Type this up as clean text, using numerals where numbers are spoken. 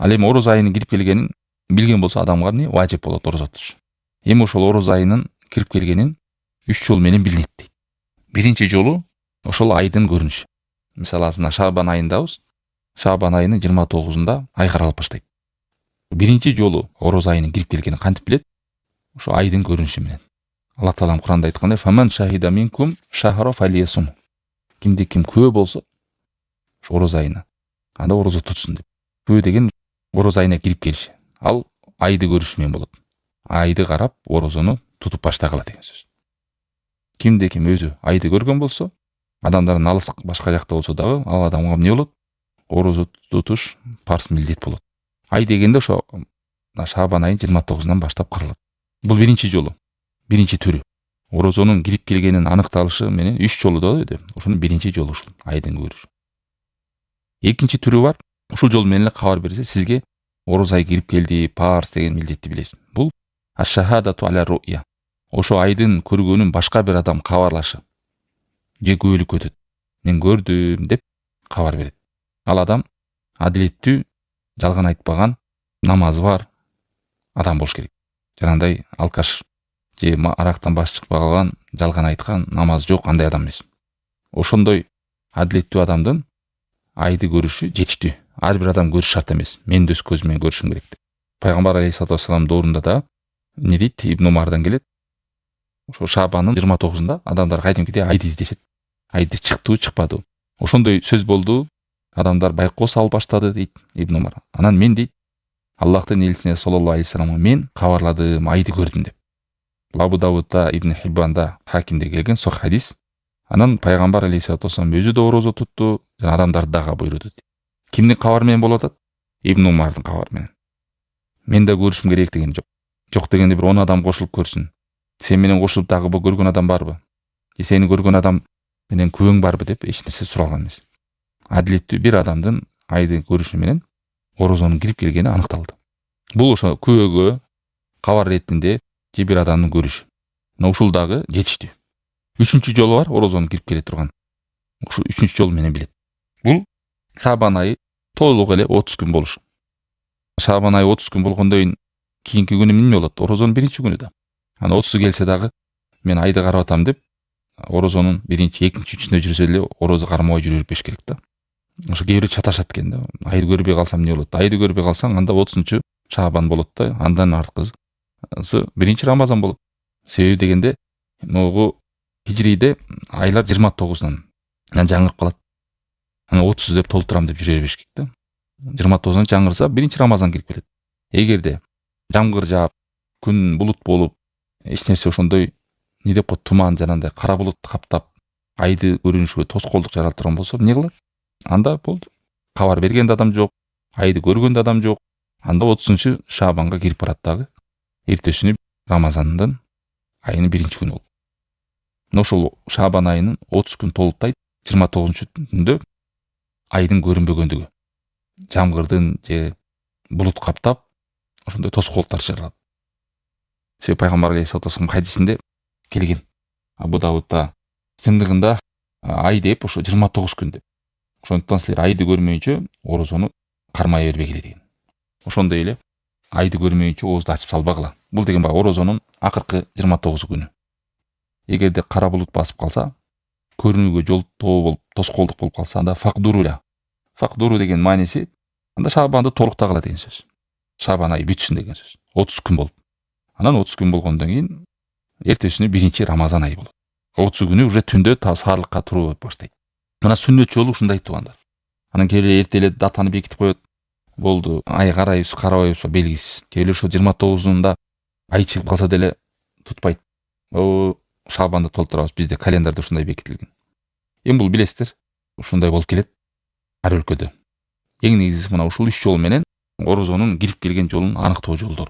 Ал эми ороз айынын кирип келгенин билген болсо адамга эмне важип болот орозо тутуш. Эми ошол ороз айынын кирип келгенин 3 жол менен билинет дейт. Биринчи жолу ошол айдын көрүнүшү. Мисалы азыр мына Шабан айындабыз. Шабан айынын 29-unda ай каралып баштайт. Биринчи жолу ороз айынын кирип келгенин кантип билет? Ошо айдын көрүнүшү менен. Алла Таалам Куранда айткандай: "Фаман шахида минкум шахра фалиясум." Кимде ким күбө болсо, ошо ороз айына анда орозо тутсун деп. Күбө деген ороз айына кирип келиши. Ал айды көрүшү менен болот. Айды карап орозону тутуп баштагыла деген сөз. Кимде ким өзү айды көргөн болсо, адамдардын алыс башка жакта болсо дагы, ал адамга эмне болот? Орозо тутуш парз милдет болот. Ай дегенде ошо Шабан айынын 29-нан баштап каралат. Бул биринчи жолу, биринчи түрү. Орозонун кирип келгенин аныкталышы менен 3 жолу да деди. Ошонун биринчи жолу ушул айдын көрүшү. Экинчи түрү бар. Ушул жол менен эле кабар берсе, сизге ороз ай кирип келди, парз деген милдетти билесиз. Бул аш-шахадату аля ру'я. Ошо айдын көргөнүн башка бир адам кабарлашы. Же күбөлүк өтөт. Мен көрдүм деп кабар берет. Ал адам адилеттүү, жалган айтпаган, намазы бар адам болуш керек. Жанагындай алкаш же арактан баш чыкпаган, жалган айткан, намаз жок андай адам эмес. Ошондой адилеттүү адамдын айды көрүшү жетиштүү. Ар бир адам көрүш шарт эмес. Мен өз көзүм менен көрүшүм керек деп. Пайгамбар алейхиссалату вассалам доорунда да не дейт? Ибн Умардан келет. Ошо Шабандын 29-unda адамдар кайдимкидей айды издешет. Айды чыктыбы, чыкпадыбы. Ошондой сөз болду. Адамдар байкоо салып баштады дейт Ибн Умар. Анан мен дейт, Аллахтын элчисине саллаллаху алейхи вассаламга мен кабарладым, айды көрдүм деп. Абу Давудда, Ибн Хиббанда, Хакимде келген сох хадис. Анан пайгамбар алейхиссалату вассалам өзү да орозо тутту, жана адамдарды дагы буйруду. Кимдин кабары менен болуп атат? Ибн Умардын кабары менен. Мен да көрүшүм керек деген жок. Жок дегенде бир 10 адам кошулуп көрсүн. Сен менен кошулуп дагы бул көргөн адам барбы? Же сени көргөн адам менен күбөң барбы деп эч нерсе суралган эмес. Адилеттүү бир адамдын айды көрүшү менен орозонун кирип келгени аныкталды. Бул ошо күбөгө кабар иретинде же бир адамдын көрүшү. Мына ушул дагы жетиштүү. Үчүнчү жолу бар, орозонун кирип келе турган. Ушул үчүнчү жол менен билет. Бул Шабан айы толук эле 30 күн болушу. Шабан айы 30 күн болгондон кийинки күнү эмне болот? Орозонун биринчи күнү да. Аны 30 келсе дагы мен айды карап атам деп орозонун биринчи, экинчи, үчүнчүсүнө жүрсө эле орозо кармабай жүрө бербеш керек да. Ошо кээ бирөө чаташат экен да. Айды көрбөй калсам эмне болот? Айды көрбөй калсаң анда 30-чу Шабан болот да. Андан арткысы биринчи Рамазан болот. Себеби дегенде могу хижриде айлар 29-нан жаңырып калат. Аны 30 деп толтурам деп жүрө бербеш керек да. 29-нан жаңырса биринчи Рамазан кирип келет. Эгерде жамгыр жаап, күн булут болуп, эч нерсе ошондой не деп коет, туман жанагындай кара булут каптап, айды көрүнүшүгө тоскоолдук жаралып турган болсо эмне кылат? Анда болду. Кабар берген да адам жок, айды көргөн да адам жок. Анда 30-чу Шабанга кирип барат дагы. Эртесүнү Рамазандын айынын биринчи күнү болот. Мына ошол Шабан айынын 30 күн толуктайт. 29-түндө айдын көрүнбөгөндүгү. Жамгырдын же булут каптап, ошондой тоскоолдуктар жаралат. Себеби пайгамбар алейхиссалату вассалам хадисинде келген. Абу Давудда чындыгында ай деп ошо 29 күн деп. Ошондуктан силер айды көрмөйүнчө орозону кармай бербегиле деген. Ошондой эле айды көрмөйүнчө оозду ачып салбагыла. Бул деген баягы орозонун акыркы 29 күнү. Эгерде кара булут басып калса, көрүнүүгө жол тоо болуп, тоскоолдук болуп калса, анда факдуруля. Факдуру деген мааниси анда Шабанды толуктагыла деген сөз. Шабан айы бүтсүн деген сөз. 30 күн болуп. Анан 30 күн болгондон кийин эртесүнү биринчи Рамазан айы болот. 30 күнү уже түндө саарлыкка туруп баштайт. Мына сүннөт жолу ушундай туугандар. Анан кээ бирөө эрте эле датаны бекитип коет. Болду, ай карайбыз, карабайбыз белгисиз. Кээ бирөө ошо 29-unda ай чыгып калса деле тутпайт. Шабанды толтурабыз, бизде календарда ушундай бекитилген. Эми бул билесиздер, ушундай болуп келет ар өлкөдө. Эң негизгиси мына ушул 3 жол менен орозонун кирип келген жолун аныктоо жолдор.